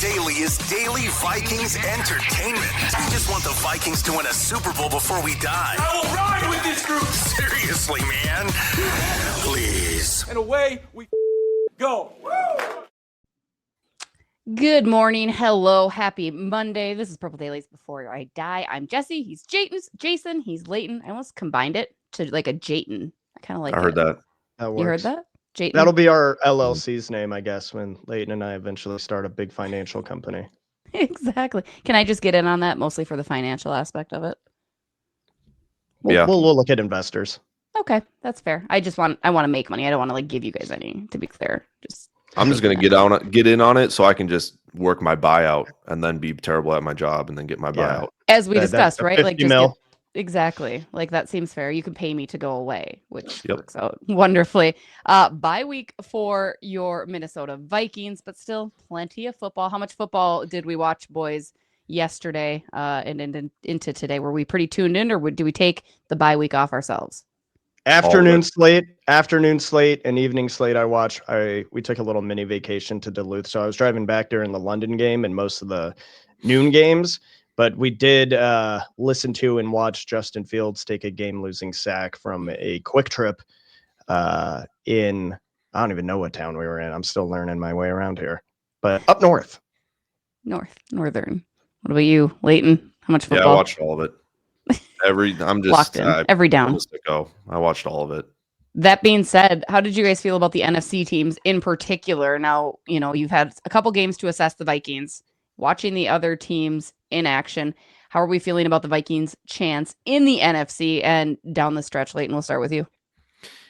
Daily is daily Vikings entertainment. We just want the Vikings to win a Super Bowl before we die. I will ride with this group. Seriously, man. Please. And away we go. Good morning. Hello. Happy Monday. This is Purple Dailies Before I Die. I'm Jesse. He's Jason. He's Leighton. I almost combined it to like a Jayton. I kind of like I heard that. You heard that? Jayton? That'll be our LLC's name, I guess, when Leighton and I eventually start a big financial company. Exactly. Can I just get in on that mostly for the financial aspect of it? We'll look at investors. Okay, that's fair. I want to make money. I don't want to like give you guys any, to be clear. I'm just going to get in on it so I can just work my buyout and then be terrible at my job and then get my buyout. As we discussed, right? Like just exactly. Like that seems fair. You can pay me to go away, which works out wonderfully. Bye week for your Minnesota Vikings, but still plenty of football. How much football did we watch, boys, yesterday and into today? Were we pretty tuned in, or do we take the bye week off ourselves? Afternoon slate, and evening slate. We took a little mini vacation to Duluth, so I was driving back during the London game and most of the noon games. But we did listen to and watch Justin Fields take a game-losing sack from a quick trip in, I don't even know what town we were in. I'm still learning my way around here, but up north. Northern. What about you, Leighton? How much football? Yeah, I watched all of it. Locked in. Every down. I watched all of it. That being said, how did you guys feel about the NFC teams in particular? Now, you've had a couple games to assess the Vikings, watching the other teams in action. How are we feeling about the Vikings' chance in the NFC and down the stretch? Leighton, we'll start with you.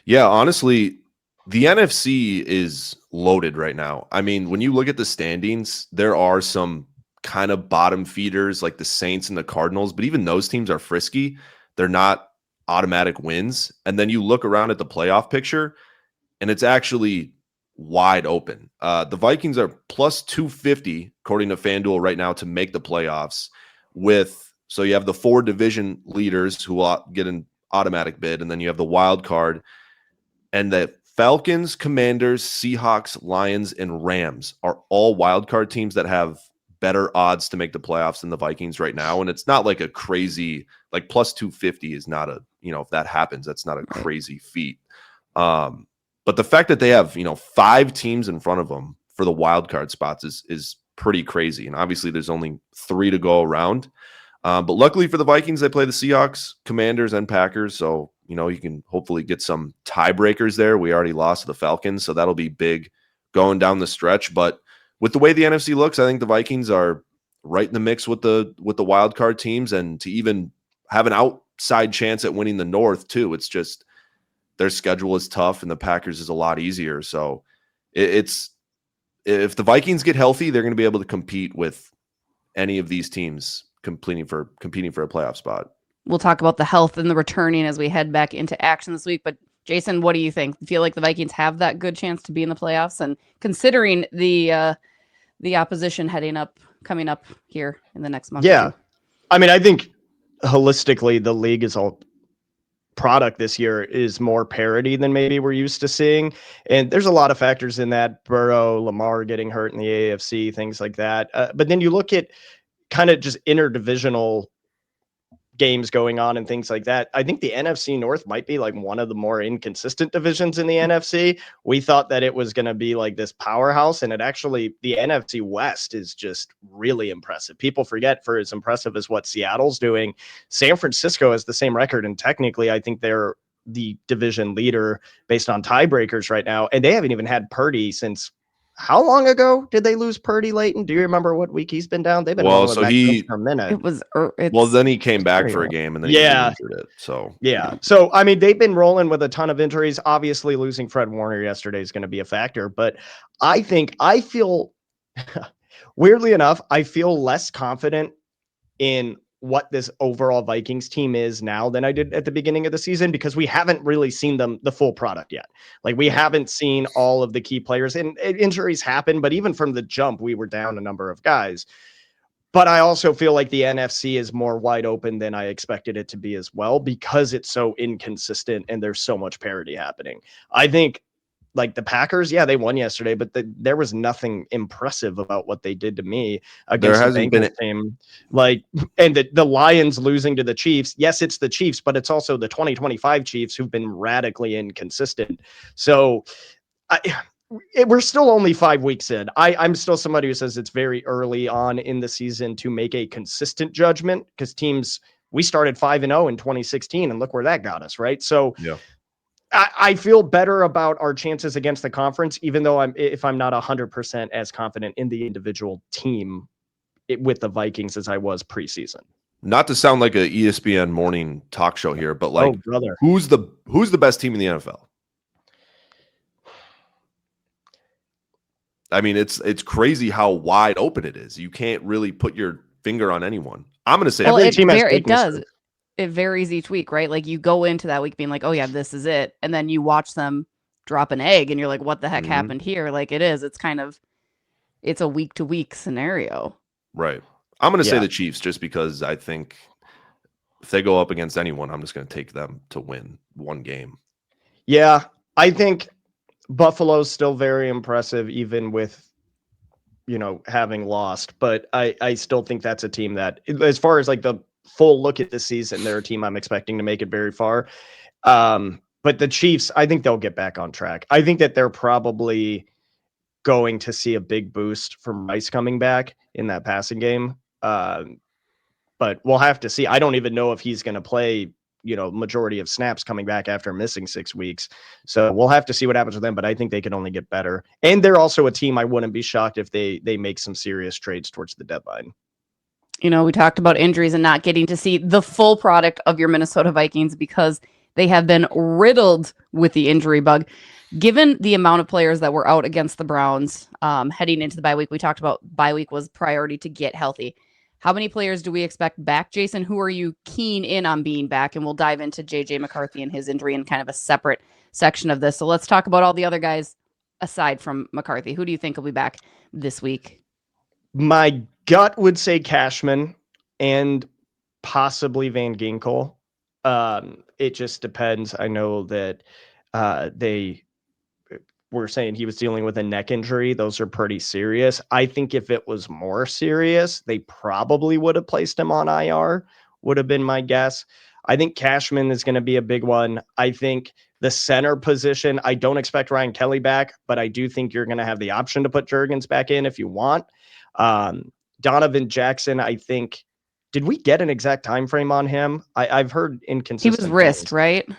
Yeah, honestly, the NFC is loaded right now. I mean, when you look at the standings, there are some kind of bottom feeders like the Saints and the Cardinals, but even those teams are frisky. They're not automatic wins. And then you look around at the playoff picture and it's actually wide open. The Vikings are plus 250 according to FanDuel right now to make the playoffs so you have the 4 division leaders who will get an automatic bid, and then you have the wild card, and the Falcons, Commanders, Seahawks, Lions, and Rams are all wild card teams that have better odds to make the playoffs than the Vikings right now. And it's not like a crazy, like plus 250 is not if that happens, that's not a crazy feat. But the fact that they have, 5 teams in front of them for the wild card spots is pretty crazy. And obviously there's only 3 to go around. But luckily for the Vikings, they play the Seahawks, Commanders, and Packers. So, you can hopefully get some tiebreakers there. We already lost to the Falcons, so that'll be big going down the stretch. But with the way the NFC looks, I think the Vikings are right in the mix with the wild card teams, and to even have an outside chance at winning the North too. It's just their schedule is tough and the Packers is a lot easier. So if the Vikings get healthy, they're going to be able to compete with any of these teams competing for a playoff spot. We'll talk about the health and the returning as we head back into action this week. But Jason, what do you think? Feel like the Vikings have that good chance to be in the playoffs, and considering the opposition coming up here in the next month? Yeah. I mean, I think holistically, the league is all product this year is more parity than maybe we're used to seeing. And there's a lot of factors in that. Burrow, Lamar getting hurt in the AFC, things like that. But then you look at kind of just interdivisional games going on and things like that. I think the NFC North might be like one of the more inconsistent divisions in the NFC. We thought that it was going to be like this powerhouse, and the NFC West is just really impressive. People forget, for as impressive as what Seattle's doing, San Francisco has the same record, and technically I think they're the division leader based on tiebreakers right now, and they haven't even had Purdy since. How long ago did they lose Purdy, Leighton? Do you remember what week he's been down? They've been rolling back for a minute. Then he came back for a game and then he injured it. So So I mean, they've been rolling with a ton of injuries. Obviously, losing Fred Warner yesterday is going to be a factor. But I feel weirdly enough, I feel less confident in what this overall Vikings team is now than I did at the beginning of the season, because we haven't really seen the full product yet. Like, we haven't seen all of the key players, and injuries happen, but even from the jump, we were down a number of guys. But I also feel like the NFC is more wide open than I expected it to be as well, because it's so inconsistent and there's so much parity happening. I think Like the Packers, yeah, they won yesterday, but there was nothing impressive about what they did to me against the Bengals team. Like, and the Lions losing to the Chiefs. Yes, it's the Chiefs, but it's also the 2025 Chiefs who've been radically inconsistent. So we're still only 5 weeks in. I'm still somebody who says it's very early on in the season to make a consistent judgment because teams, we started 5-0 in 2016 and look where that got us, right? So yeah. I feel better about our chances against the conference, even though if I'm not 100% as confident in the individual team with the Vikings as I was preseason. Not to sound like a ESPN morning talk show here, but like, brother, who's the best team in the NFL? I mean, it's crazy how wide open it is. You can't really put your finger on anyone. I'm going to say every team has it does. It varies each week, right? Like you go into that week being like, oh yeah, this is it. And then you watch them drop an egg and you're like, what the heck happened here? Like it's a week to week scenario. Right. I'm going to say the Chiefs just because I think if they go up against anyone, I'm just going to take them to win one game. Yeah. I think Buffalo's still very impressive, even with, having lost, but I still think that's a team that, as far as like the full look at the season, they're a team I'm expecting to make it very far. But the Chiefs, I think they'll get back on track. I think that they're probably going to see a big boost from Rice coming back in that passing game. But we'll have to see. I don't even know if he's going to play, majority of snaps coming back after missing 6 weeks. So we'll have to see what happens with them, but I think they can only get better. And they're also a team I wouldn't be shocked if they make some serious trades towards the deadline. We talked about injuries and not getting to see the full product of your Minnesota Vikings because they have been riddled with the injury bug. Given the amount of players that were out against the Browns heading into the bye week, we talked about bye week was priority to get healthy. How many players do we expect back, Jason? Who are you keen in on being back? And we'll dive into J.J. McCarthy and his injury in kind of a separate section of this. So let's talk about all the other guys aside from McCarthy. Who do you think will be back this week? My gut would say Cashman and possibly Van Ginkel. It just depends. I know that they were saying he was dealing with a neck injury. Those are pretty serious. I think if it was more serious, they probably would have placed him on IR, would have been my guess. I think Cashman is going to be a big one. I think the center position, I don't expect Ryan Kelly back, but I do think you're going to have the option to put Juergens back in if you want. Donovan Jackson, I think, did we get an exact time frame on him? I've heard inconsistent. He was wrist, right?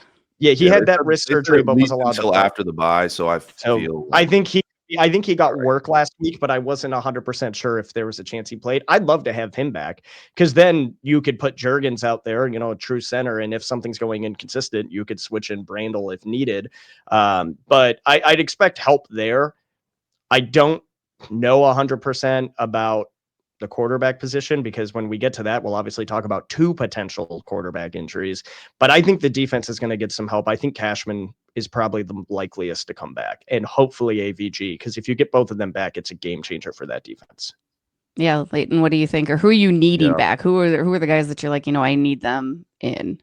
Yeah, he had that wrist surgery, but was allowed until after the bye. So I feel. I think he got work last week, but I wasn't 100% sure if there was a chance he played. I'd love to have him back because then you could put Juergens out there, a true center, and if something's going inconsistent, you could switch in Brandel if needed. But I'd expect help there. I don't know 100% about the quarterback position because when we get to that, we'll obviously talk about 2 potential quarterback injuries, but I think the defense is going to get some help. I think Cashman is probably the likeliest to come back and hopefully AVG, because if you get both of them back, it's a game changer for that defense. Yeah. Leighton, what do you think? Or who are you needing back? Who are the guys that you're like, I need them in?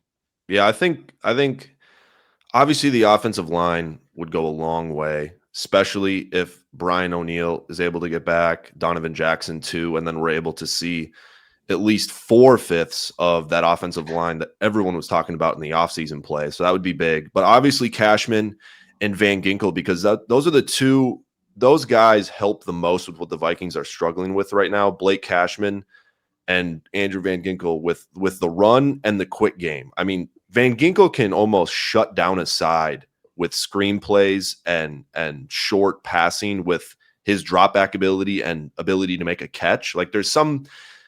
Yeah, I think obviously the offensive line would go a long way, especially if Brian O'Neill is able to get back, Donovan Jackson too, and then we're able to see at least 4/5 of that offensive line that everyone was talking about in the offseason play. So that would be big. But obviously Cashman and Van Ginkel, because those are the two, those guys help the most with what the Vikings are struggling with right now. Blake Cashman and Andrew Van Ginkel with the run and the quick game. I mean, Van Ginkel can almost shut down a side with screenplays and short passing with his drop back ability and ability to make a catch. Like there's some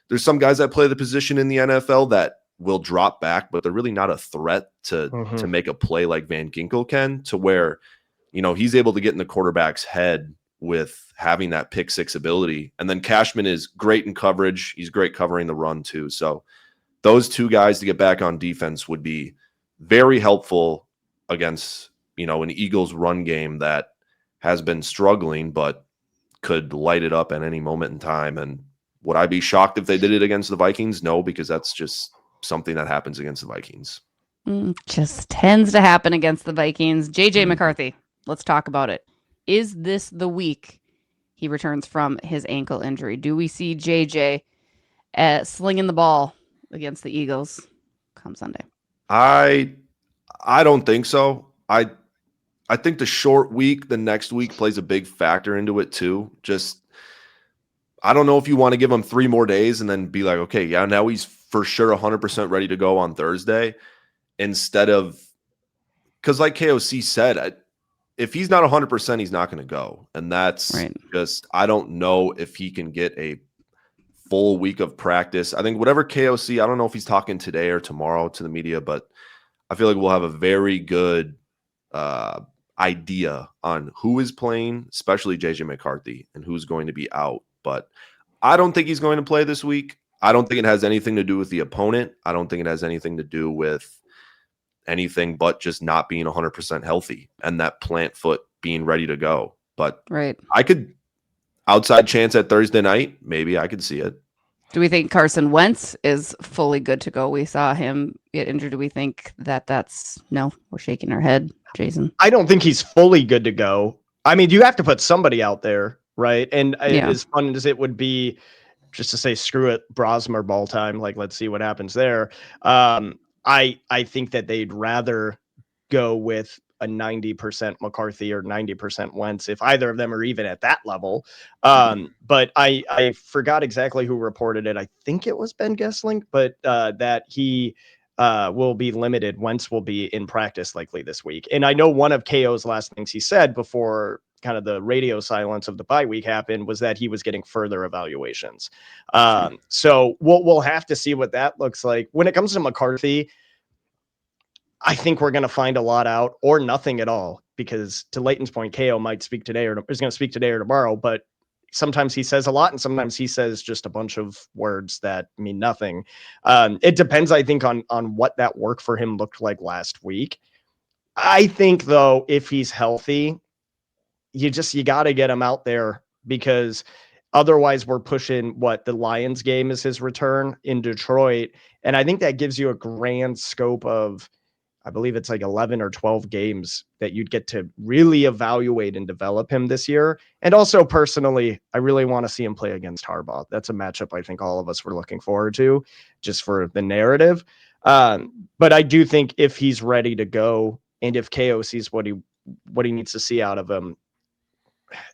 guys that play the position in the NFL that will drop back, but they're really not a threat to make a play like Van Ginkel can, to where, he's able to get in the quarterback's head with having that pick six ability. And then Cashman is great in coverage. He's great covering the run too. So those two guys to get back on defense would be very helpful against, an Eagles run game that has been struggling, but could light it up at any moment in time. And would I be shocked if they did it against the Vikings? No, because that's just something that happens against the Vikings. Just tends to happen against the Vikings. J.J. McCarthy, let's talk about it. is this the week he returns from his ankle injury? Do we see JJ slinging the ball against the Eagles come Sunday? I don't think so. I think the short week, the next week plays a big factor into it too. Just I don't know if you want to give him 3 more days and then be like, okay, yeah, now he's for sure 100% ready to go on Thursday, instead of, because like KOC said, if he's not 100%, he's not going to go. And that's right. Just, I don't know if he can get a full week of practice. I think whatever KOC, I don't know if he's talking today or tomorrow to the media, but I feel like we'll have a very good idea on who is playing, especially JJ McCarthy, and who's going to be out. But I don't think he's going to play this week. I don't think it has anything to do with the opponent. I don't think it has anything to do with anything but just not being 100% healthy and that plant foot being ready to go. But right. I could, outside chance at Thursday night, maybe I could see it. Do we think Carson Wentz is fully good to go? We saw him get injured. Do we think that's no? We're shaking our head, Jason. I don't think he's fully good to go. I mean, you have to put somebody out there, right? And as fun as it would be just to say, screw it, Brosmer ball time, like, let's see what happens there. I think that they'd rather go with a 90% McCarthy or 90% Wentz if either of them are even at that level. But I forgot exactly who reported it. I think it was Ben Gessling, but that he will be limited. Wentz will be in practice likely this week. And I know one of KO's last things he said before kind of the radio silence of the bye week happened was that he was getting further evaluations. So we'll have to see what that looks like. When it comes to McCarthy, I think we're going to find a lot out or nothing at all, because to Leighton's point, KO might speak today or is going to speak today or tomorrow, but sometimes he says a lot and sometimes he says just a bunch of words that mean nothing. It depends, I think, on what that work for him looked like last week. I think, though, if he's healthy, you got to get him out there, because otherwise we're pushing the Lions game is his return in Detroit. And I think that gives you a grand scope of, I believe it's like 11 or 12 games that you'd get to really evaluate and develop him this year. And also, personally, I really want to see him play against Harbaugh. That's a matchup I think all of us were looking forward to, just for the narrative. But I do think if he's ready to go and if KO sees what he needs to see out of him,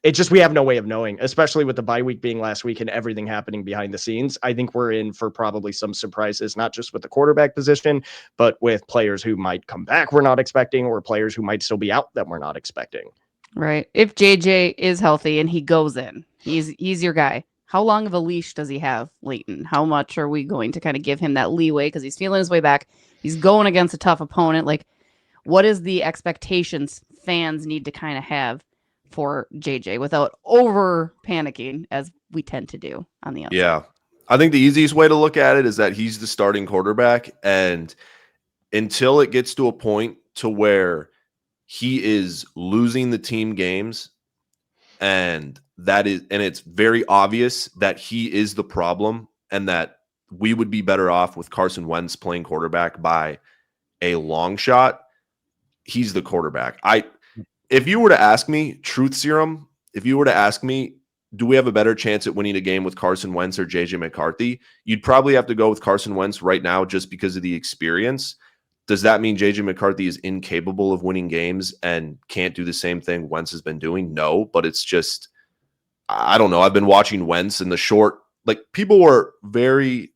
it's just, we have no way of knowing, especially with the bye week being last week and everything happening behind the scenes. I think we're in for probably some surprises, not just with the quarterback position, but with players who might come back we're not expecting, or players who might still be out that we're not expecting. Right. If JJ is healthy and he goes in, he's your guy. How long of a leash does he have, Leighton? How much are we going to kind of give him that leeway? Because he's feeling his way back. He's going against a tough opponent. Like, what is the expectations fans need to kind of have for JJ without over panicking, as we tend to do on the outside? Yeah. I think the easiest way to look at it is that he's the starting quarterback, and until it gets to a point to where he is losing the team games, and it's very obvious that he is the problem, and that we would be better off with Carson Wentz playing quarterback by a long shot, he's the quarterback. If you were to ask me, truth serum, if you were to ask me, do we have a better chance at winning a game with Carson Wentz or JJ McCarthy? You'd probably have to go with Carson Wentz right now just because of the experience. Does that mean JJ McCarthy is incapable of winning games and can't do the same thing Wentz has been doing? No, but it's just, I don't know. I've been watching Wentz in the short, like, people were very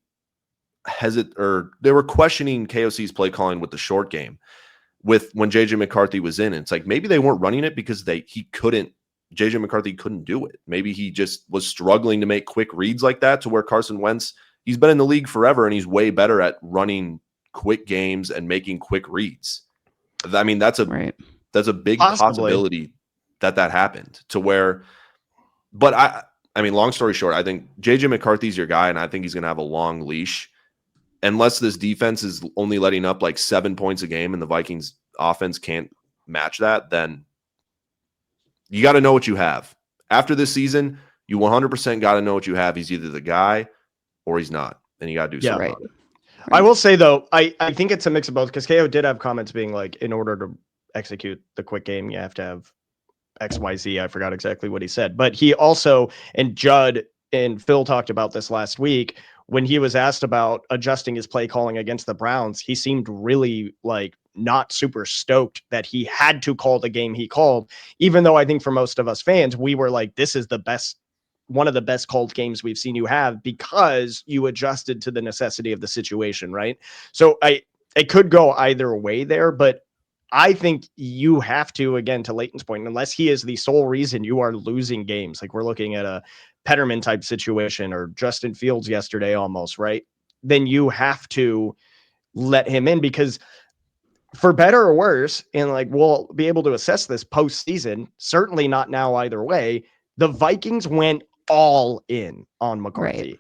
hesitant, or they were questioning KOC's play calling with the short game when JJ McCarthy was in. It's like, maybe they weren't running it because JJ McCarthy couldn't do it. Maybe he just was struggling to make quick reads like that, to where Carson Wentz, he's been in the league forever and he's way better at running quick games and making quick reads. I mean, that's a big possibility that happened, to where, but I mean, long story short, I think JJ McCarthy's your guy, and I think he's going to have a long leash. Unless this defense is only letting up like 7 points a game and the Vikings offense can't match that, then you got to know what you have. After this season, you 100% got to know what you have. He's either the guy or he's not, and you got to do something about it. I will say, though, I think it's a mix of both, because KO did have comments being like, in order to execute the quick game, you have to have XYZ. I forgot exactly what he said, but he also, and Judd and Phil talked about this last week when he was asked about adjusting his play calling against the Browns. He seemed really like not super stoked that he had to call the game he called, even though I think for most of us fans, we were like, this is the best, one of the best called games we've seen you have because you adjusted to the necessity of the situation. Right. So it could go either way there, but I think you have to, again, to Leighton's point, unless he is the sole reason you are losing games, like we're looking at a Petterman type situation or Justin Fields yesterday almost, right? Then you have to let him in, because for better or worse, and like we'll be able to assess this postseason, certainly not now either way, the Vikings went all in on McCarthy. Right.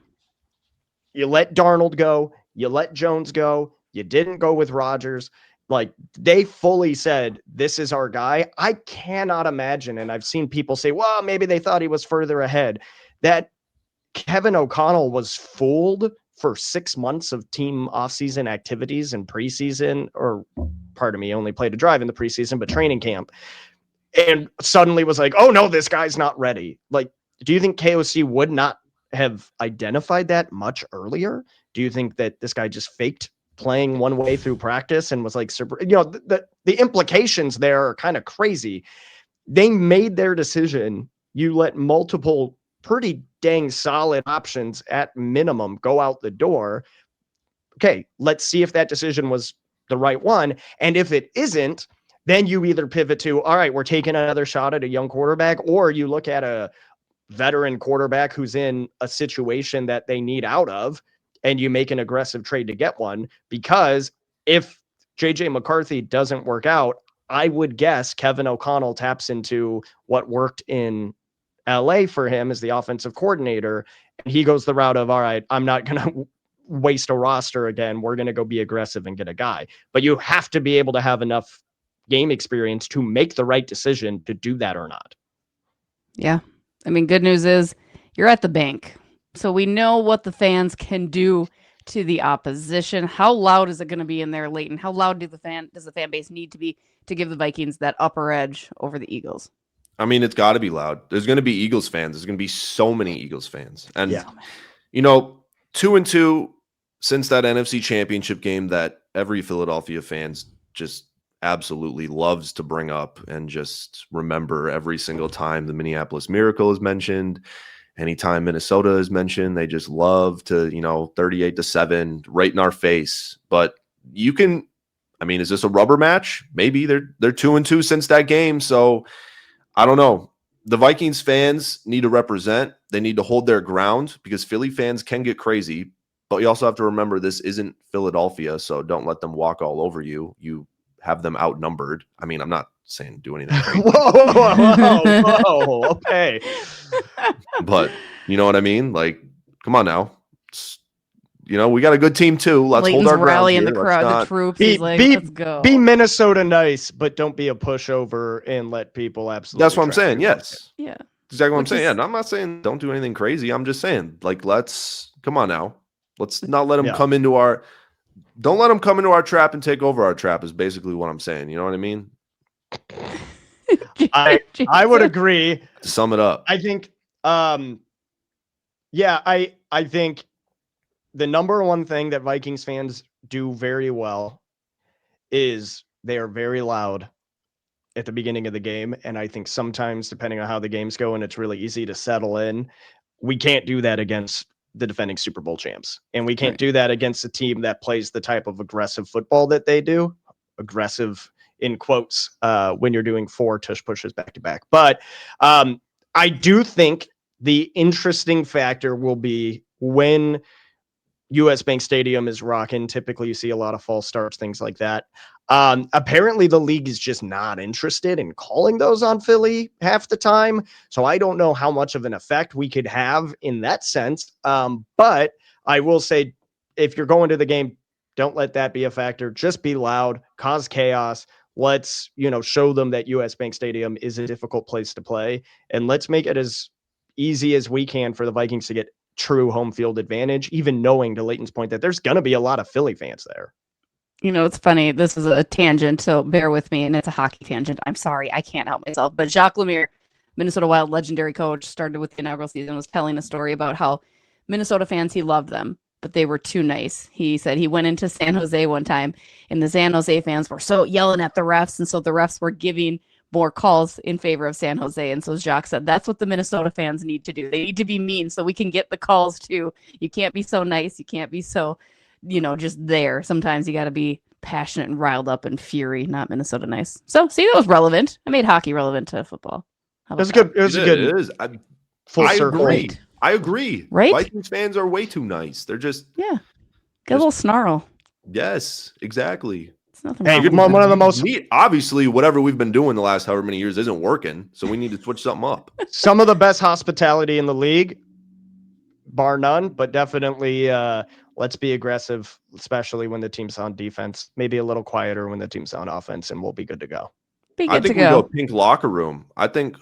You let Darnold go, you let Jones go, you didn't go with Rodgers. Like, they fully said, this is our guy. I cannot imagine, and I've seen people say, well, maybe they thought he was further ahead, that Kevin O'Connell was fooled for 6 months of team offseason activities and preseason, or pardon me, only played a drive in the preseason, but training camp, and suddenly was like, oh no, this guy's not ready. Like, do you think KOC would not have identified that much earlier? Do you think that this guy just faked playing one way through practice and was like, the implications there are kind of crazy. They made their decision. You let multiple pretty dang solid options at minimum go out the door. Okay, let's see if that decision was the right one. And if it isn't, then you either pivot to, all right, we're taking another shot at a young quarterback, or you look at a veteran quarterback who's in a situation that they need out of, and you make an aggressive trade to get one. Because if JJ McCarthy doesn't work out, I would guess Kevin O'Connell taps into what worked in LA for him as the offensive coordinator. And he goes the route of, all right, I'm not going to waste a roster again. We're going to go be aggressive and get a guy. But you have to be able to have enough game experience to make the right decision to do that or not. Yeah. I mean, good news is you're at the bank. So we know what the fans can do to the opposition. How loud is it going to be in there, Leighton? How loud does the fan base need to be to give the Vikings that upper edge over the Eagles? I mean, it's got to be loud. There's going to be Eagles fans. There's going to be so many Eagles fans. And, 2-2 since that NFC Championship game that every Philadelphia fans just absolutely loves to bring up and just remember every single time the Minneapolis Miracle is mentioned. Anytime Minnesota is mentioned, they just love to, 38-7 right in our face. But you can, I mean, is this a rubber match? Maybe they're 2-2 since that game. So I don't know. The Vikings fans need to represent. They need to hold their ground, because Philly fans can get crazy. But you also have to remember, this isn't Philadelphia, so don't let them walk all over you. You have them outnumbered. I mean, I'm not saying do anything crazy. Whoa, okay. But you know what I mean? Like, come on now. We got a good team too. Let's Leighton's hold our ground rallying here. the crowd, the troops. He's like, let's go. Be Minnesota nice, but don't be a pushover and let people absolutely. That's what I'm saying. Yes. Yeah. Exactly what I'm saying. Yeah, and I'm not saying don't do anything crazy. I'm just saying, like, come on now. Let's not let them come into our. Don't let them come into our trap and take over our trap. Is basically what I'm saying. You know what I mean? I would agree. To sum it up, I think. I think the number one thing that Vikings fans do very well is they are very loud at the beginning of the game. And I think sometimes, depending on how the games go, and it's really easy to settle in, we can't do that against the defending Super Bowl champs. And we can't do that against a team that plays the type of aggressive football that they do. Aggressive in quotes, when you're doing 4 tush pushes back to back. But I do think the interesting factor will be when US Bank Stadium is rocking. Typically you see a lot of false starts, things like that. Apparently the league is just not interested in calling those on Philly half the time. So I don't know how much of an effect we could have in that sense. But I will say, if you're going to the game, don't let that be a factor. Just be loud, cause chaos. Let's, show them that US Bank Stadium is a difficult place to play. And let's make it as easy as we can for the Vikings to get true home field advantage, even knowing, to Leighton's point, that there's going to be a lot of Philly fans there. It's funny. This is a tangent, so bear with me. And it's a hockey tangent. I'm sorry. I can't help myself. But Jacques Lemaire, Minnesota Wild legendary coach, started with the inaugural season, was telling a story about how Minnesota fans, he loved them, but they were too nice. He said he went into San Jose one time, and the San Jose fans were so yelling at the refs. And so the refs were giving more calls in favor of San Jose. And so Jacques said, that's what the Minnesota fans need to do. They need to be mean so we can get the calls too. You can't be so nice. You can't be so just there. Sometimes you got to be passionate and riled up and fury, not Minnesota nice. So, see, that was relevant. I made hockey relevant to football. It was good. It was a good. It is. Full I circle. agree. I agree. Right? Vikings fans are way too nice. They're just get a little snarl. Yes, exactly. It's nothing Hey, wrong with one of the most. Obviously, whatever we've been doing the last however many years isn't working, so we need to switch something up. Some of the best hospitality in the league, bar none, but definitely let's be aggressive, especially when the team's on defense. Maybe a little quieter when the team's on offense, and we'll be good to go. I think we go pink locker room. I think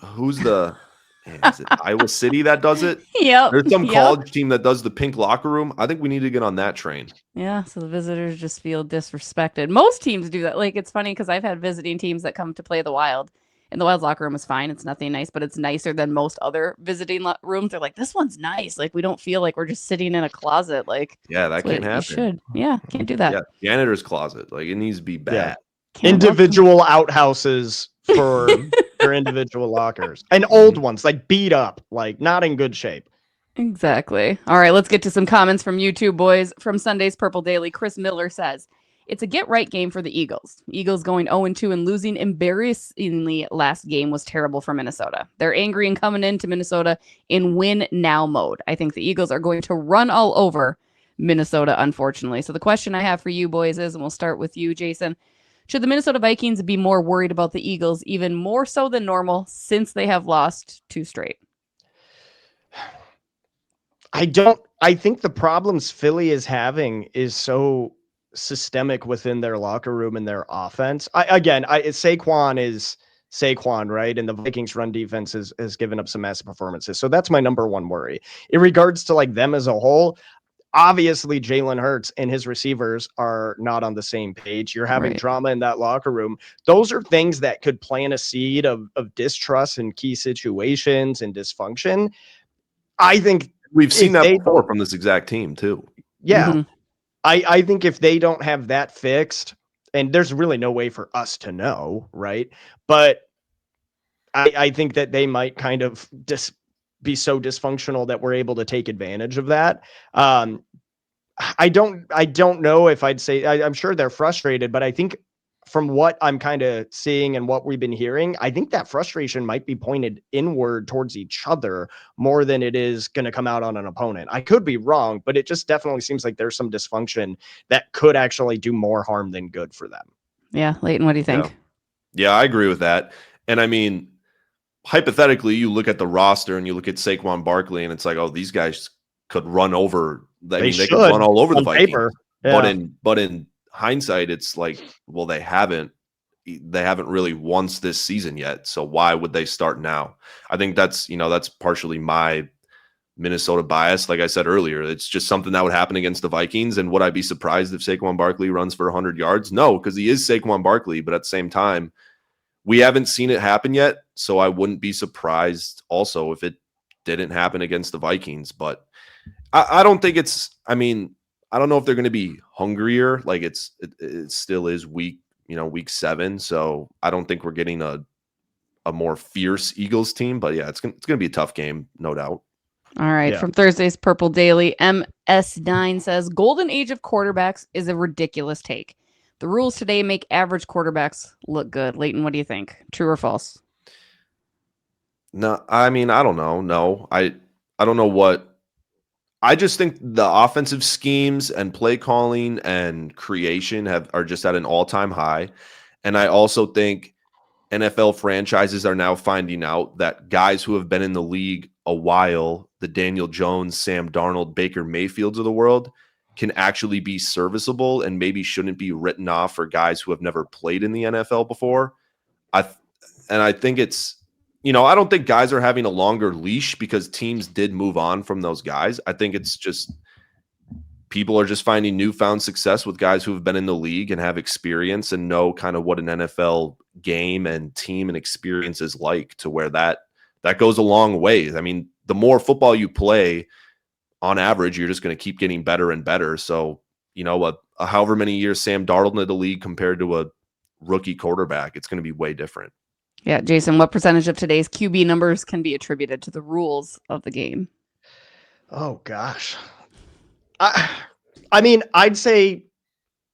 is it Iowa City that does it? Yep. There's some college team that does the pink locker room. I think we need to get on that train. Yeah, so the visitors just feel disrespected. Most teams do that. Like, it's funny because I've had visiting teams that come to play the Wild, and the Wild's locker room is fine. It's nothing nice, but it's nicer than most other visiting rooms. They're like, this one's nice. Like, we don't feel like we're just sitting in a closet. Like, yeah, that can't happen. You should. Yeah, can't do that. Yeah, janitor's closet. Like, it needs to be bad. Yeah. Individual outhouses for their individual lockers, and old ones, like beat up, like not in good shape. Exactly. All right, let's get to some comments from YouTube, boys. From Sunday's Purple Daily, Chris Miller says, it's a get-right game for the Eagles. Eagles going 0-2 and losing embarrassingly last game was terrible for Minnesota. They're angry and coming into Minnesota in win-now mode. I think the Eagles are going to run all over Minnesota, unfortunately. So the question I have for you, boys, is, and we'll start with you, Jason, should the Minnesota Vikings be more worried about the Eagles, even more so than normal, since they have lost 2 straight? I think the problems Philly is having is so systemic within their locker room and their offense. Saquon is Saquon, right? And the Vikings run defense has given up some massive performances. So that's my number one worry. In regards to like them as a whole, obviously Jalen Hurts and his receivers are not on the same page. You're having drama in that locker room. Those are things that could plant a seed of distrust in key situations and dysfunction. I think we've seen that before from this exact team too. Yeah. Mm-hmm. I think if they don't have that fixed, and there's really no way for us to know, right? But I think that they might kind of be so dysfunctional that we're able to take advantage of that. I don't know if I'd say, I'm sure they're frustrated, but I think from what I'm kind of seeing and what we've been hearing, I think that frustration might be pointed inward towards each other more than it is going to come out on an opponent. I could be wrong, but it just definitely seems like there's some dysfunction that could actually do more harm than good for them. Yeah. Leighton, what do you think? Yeah, I agree with that. And I mean, hypothetically, you look at the roster and you look at Saquon Barkley and it's like, oh, these guys could run over. They could run all over the Vikings. Yeah. But in hindsight, it's like, well, they haven't really once this season yet. So why would they start now? I think that's partially my Minnesota bias. Like I said earlier, it's just something that would happen against the Vikings. And would I be surprised if Saquon Barkley runs for 100 yards? No, because he is Saquon Barkley. But at the same time, we haven't seen it happen yet. So I wouldn't be surprised also if it didn't happen against the Vikings. But I don't think I don't know if they're going to be hungrier. Like it still is week 7. So I don't think we're getting a more fierce Eagles team. But yeah, it's going to be a tough game, no doubt. All right. Yeah. From Thursday's Purple Daily, MS9 says, golden age of quarterbacks is a ridiculous take. The rules today make average quarterbacks look good. Leighton, what do you think? True or false? No, I mean, I don't know. No, I don't know what. I just think the offensive schemes and play calling and creation are just at an all-time high. And I also think NFL franchises are now finding out that guys who have been in the league a while, the Daniel Jones, Sam Darnold, Baker Mayfields of the world, can actually be serviceable and maybe shouldn't be written off for guys who have never played in the NFL before. I think it's, I don't think guys are having a longer leash because teams did move on from those guys. I think it's just people are just finding newfound success with guys who have been in the league and have experience and know kind of what an NFL game and team and experience is like, to where that goes a long way. I mean, the more football you play, on average, you're just going to keep getting better and better. So, however many years Sam Darnold in the league compared to a rookie quarterback, it's going to be way different. Yeah, Jason, what percentage of today's QB numbers can be attributed to the rules of the game? Oh, gosh. I mean, I'd say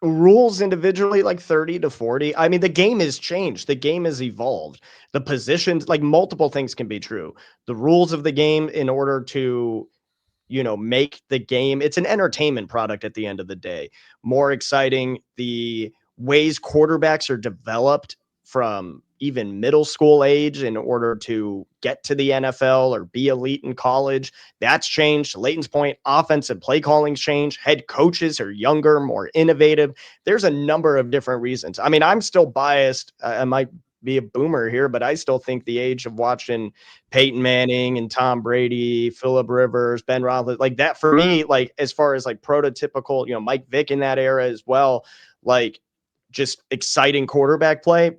rules individually like 30 to 40. I mean, the game has changed. The game has evolved. The positions, like multiple things can be true. The rules of the game in order to, make the game, it's an entertainment product at the end of the day. More exciting, the ways quarterbacks are developed from even middle school age in order to get to the NFL or be elite in college. That's changed. To Leighton's point, offensive play calling's changed. Head coaches are younger, more innovative. There's a number of different reasons. I mean, I'm still biased. I might be a boomer here, but I still think the age of watching Peyton Manning and Tom Brady, Phillip Rivers, Ben Roethlisberger, like that for me, like as far as like prototypical, Mike Vick in that era as well, like just exciting quarterback play.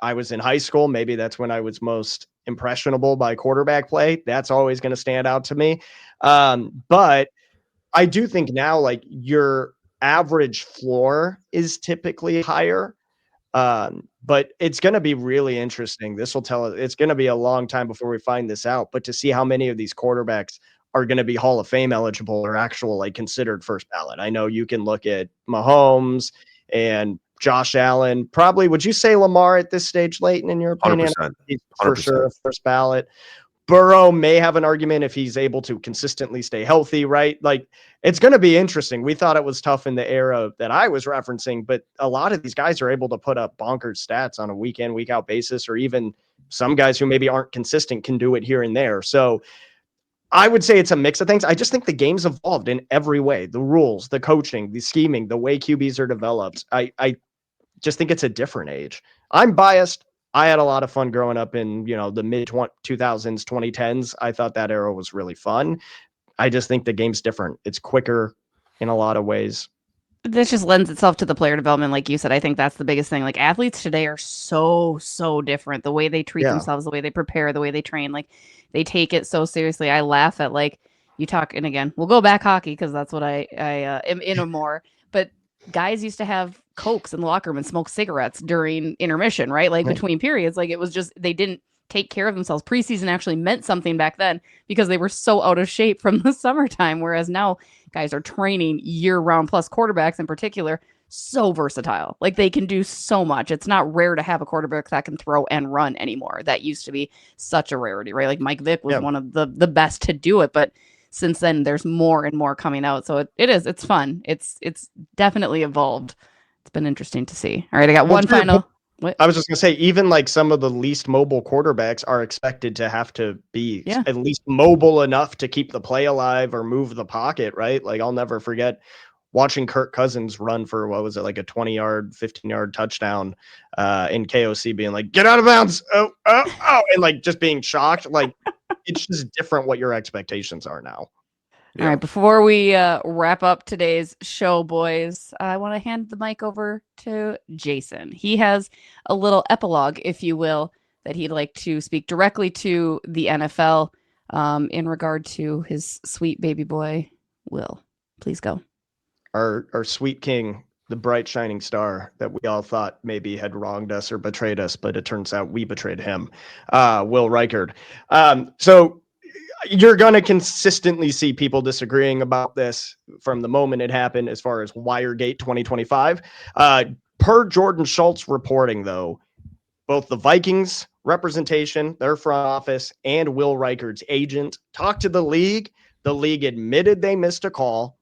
I was in high school. Maybe that's when I was most impressionable by quarterback play. That's always going to stand out to me. But I do think now, like your average floor is typically higher. But it's going to be really interesting. This will tell us it's going to be a long time before we find this out. But to see how many of these quarterbacks are going to be Hall of Fame eligible or actual like considered first ballot. I know you can look at Mahomes and Josh Allen. Probably, would you say Lamar at this stage, Leighton, in your opinion? 100%. He's for sure a first ballot. Burrow may have an argument if he's able to consistently stay healthy, right? Like, it's going to be interesting. We thought it was tough in the era that I was referencing, but a lot of these guys are able to put up bonkers stats on a week in, week out basis, or even some guys who maybe aren't consistent can do it here and there. So I would say it's a mix of things. I just think the game's evolved in every way. The rules, the coaching, the scheming, the way QBs are developed. I just think it's a different age. I'm biased. I had a lot of fun growing up in, the mid 2000s, 2010s. I thought that era was really fun. I just think the game's different. It's quicker in a lot of ways. This just lends itself to the player development. Like you said, I think that's the biggest thing. Like athletes today are so different. The way they treat themselves, the way they prepare, the way they train, like they take it so seriously. I laugh at like you talk, and again, we'll go back hockey because that's what I am in more. But guys used to have Cokes in the locker room and smoke cigarettes during intermission, right? Like between periods, like it was just, they didn't take care of themselves. Preseason actually meant something back then because they were so out of shape from the summertime. Whereas now guys are training year round, plus quarterbacks in particular, so versatile. Like they can do so much. It's not rare to have a quarterback that can throw and run anymore. That used to be such a rarity, right? Like Mike Vick was one of the best to do it, but since then there's more and more coming out. So it's fun. It's definitely evolved. It's been interesting to see. All right, I got one final. What? I was just going to say, even like some of the least mobile quarterbacks are expected to have to be at least mobile enough to keep the play alive or move the pocket, right? Like I'll never forget watching Kirk Cousins run for, what was it, like a 20-yard, 15-yard touchdown in KOC, being like, get out of bounds. Oh, and like just being shocked. Like it's just different what your expectations are now. All right, before we wrap up today's show, boys, I want to hand the mic over to Jason. He has a little epilogue, if you will, that he'd like to speak directly to the NFL in regard to his sweet baby boy, Will. Please go. Our sweet king, the bright shining star that we all thought maybe had wronged us or betrayed us, but it turns out we betrayed him, Will Reichard. So you're going to consistently see people disagreeing about this from the moment it happened as far as Wiregate 2025. Per Jordan Schultz reporting, though, both the Vikings representation, their front office, and Will Reichard's agent talked to the league. The league admitted they missed a call,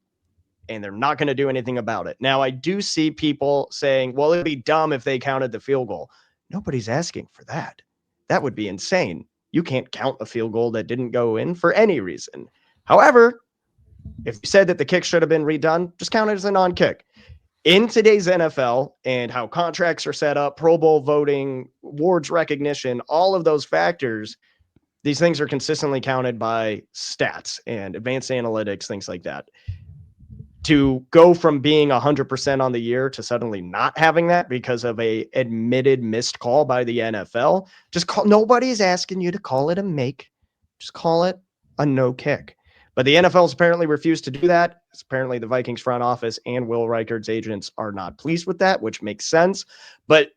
and they're not going to do anything about it. Now, I do see people saying, well, it'd be dumb if they counted the field goal. Nobody's asking for that. That would be insane. You can't count a field goal that didn't go in for any reason. However, if you said that the kick should have been redone, just count it as a non-kick. In today's NFL and how contracts are set up, Pro Bowl voting, awards recognition, all of those factors, these things are consistently counted by stats and advanced analytics, things like that. to go from being 100% on the year to suddenly not having that because of a admitted missed call by the NFL. Nobody's asking you to call it a make. Just call it a no kick. But the NFL's apparently refused to do that. Apparently the Vikings front office and Will Reichard's agents are not pleased with that, which makes sense. But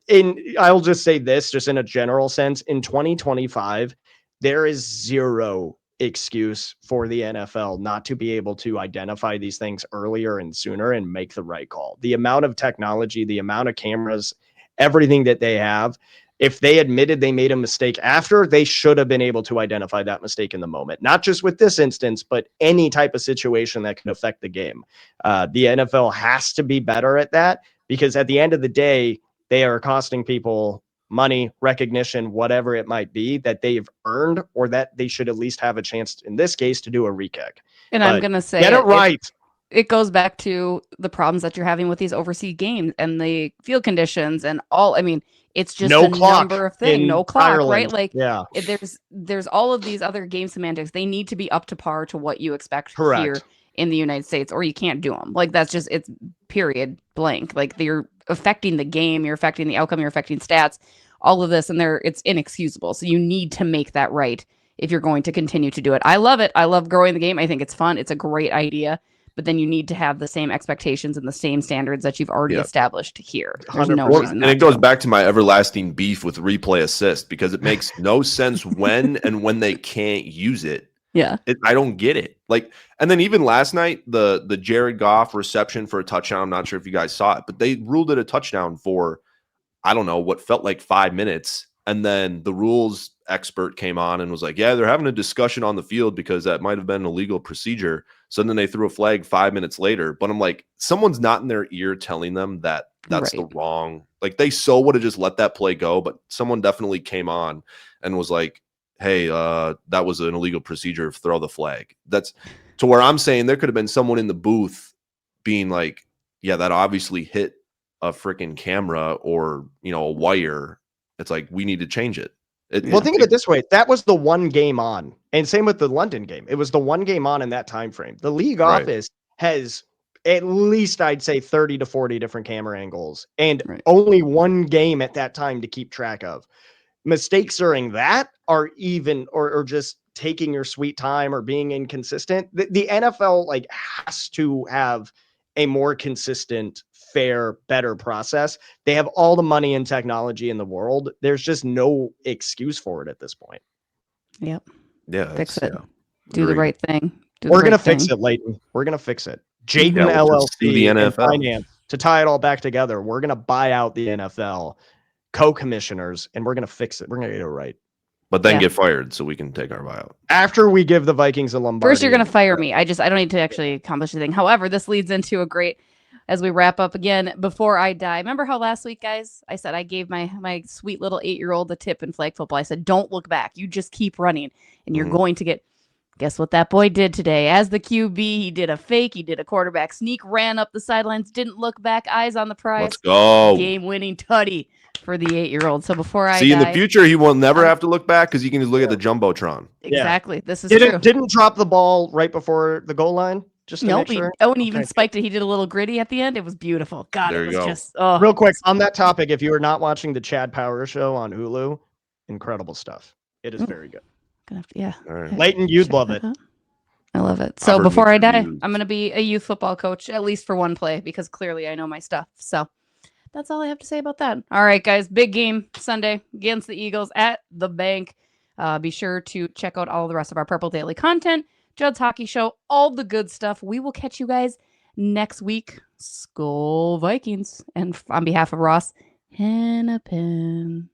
I'll just say this, just in a general sense, in 2025, there is zero excuse for the NFL not to be able to identify these things earlier and sooner and make the right call. The amount of technology, the amount of cameras, everything that they have, if they admitted they made a mistake after, they should have been able to identify that mistake in the moment. Not just with this instance, but any type of situation that could affect the game. The NFL has to be better at that, because at the end of the day, they are costing people money, recognition, whatever it might be that they've earned, or that they should at least have a chance, in this case, to do a re-kick. And I'm going to say, get it right. It goes back to the problems that you're having with these overseas games and the field conditions and all. I mean, it's just a number of things. No clock, Ireland. Right? Like, yeah. There's all of these other game semantics. They need to be up to par to what you expect here in the United States, or you can't do them. Like, that's just, it's period blank. Like, you're affecting the game, you're affecting the outcome, you're affecting stats, all of this, and it's inexcusable. So you need to make that right if you're going to continue to do it. I love it. I love growing the game. I think it's fun. It's a great idea. But then you need to have the same expectations and the same standards that you've already established here. There's no reason. And it goes back to my everlasting beef with replay assist, because it makes no sense when and when they can't use it. Yeah. I don't get it. Like, and then even last night, the Jared Goff reception for a touchdown, I'm not sure if you guys saw it, but they ruled it a touchdown for, I don't know, what felt like 5 minutes. And then the rules expert came on and was like, yeah, they're having a discussion on the field because that might have been an illegal procedure. So then they threw a flag 5 minutes later. But I'm like, someone's not in their ear telling them that that's the wrong. Like, they would have just let that play go. But someone definitely came on and was like, hey, that was an illegal procedure. Throw the flag. That's to where I'm saying there could have been someone in the booth being like, yeah, that obviously hit a freaking camera or, a wire. It's like, we need to change it. Well, think of it this way. That was the one game on. And same with the London game. It was the one game on in that time frame. The league office has at least, I'd say, 30 to 40 different camera angles and only one game at that time to keep track of. Mistakes during that are even, or just taking your sweet time or being inconsistent. The NFL has to have a more consistent, fair, better process. They have all the money and technology in the world. There's just no excuse for it at this point. Yep. Yeah. Fix it. Do the right thing. We're going to fix it, Leighton. We're going to fix it. Jayden LLC the NFL. Finance, to tie it all back together. We're going to buy out the NFL co-commissioners, and we're going to fix it. We're going to get it right. But then get fired so we can take our buyout. After we give the Vikings a Lombardi. First, you're going to fire me. I don't need to actually accomplish anything. However, this leads into a great, as we wrap up again, before I die. Remember how last week, guys, I said I gave my sweet little 8-year-old the tip in flag football. I said, don't look back. You just keep running, and you're going to get. Guess what that boy did today? As the QB, he did a fake. He did a quarterback sneak, ran up the sidelines, didn't look back, eyes on the prize. Let's go. Game-winning tutty for the 8-year-old. So before I die, in the future, he will never have to look back because he can just look at the Jumbotron. Exactly. Yeah. This is true. Didn't drop the ball right before the goal line? Just to make sure? And he even spiked it. He did a little gritty at the end. It was beautiful. God, it was just... Oh. Real quick, on that topic, if you are not watching the Chad Power Show on Hulu, incredible stuff. It is very good. Yeah. All right. Leighton, you'd love it. I love it. So before I die, I'm going to be a youth football coach, at least for one play, because clearly I know my stuff. So that's all I have to say about that. All right, guys. Big game Sunday against the Eagles at the bank. Be sure to check out all the rest of our Purple Daily content, Judd's Hockey Show, all the good stuff. We will catch you guys next week. Skol Vikings. And on behalf of Ross, Hennepin.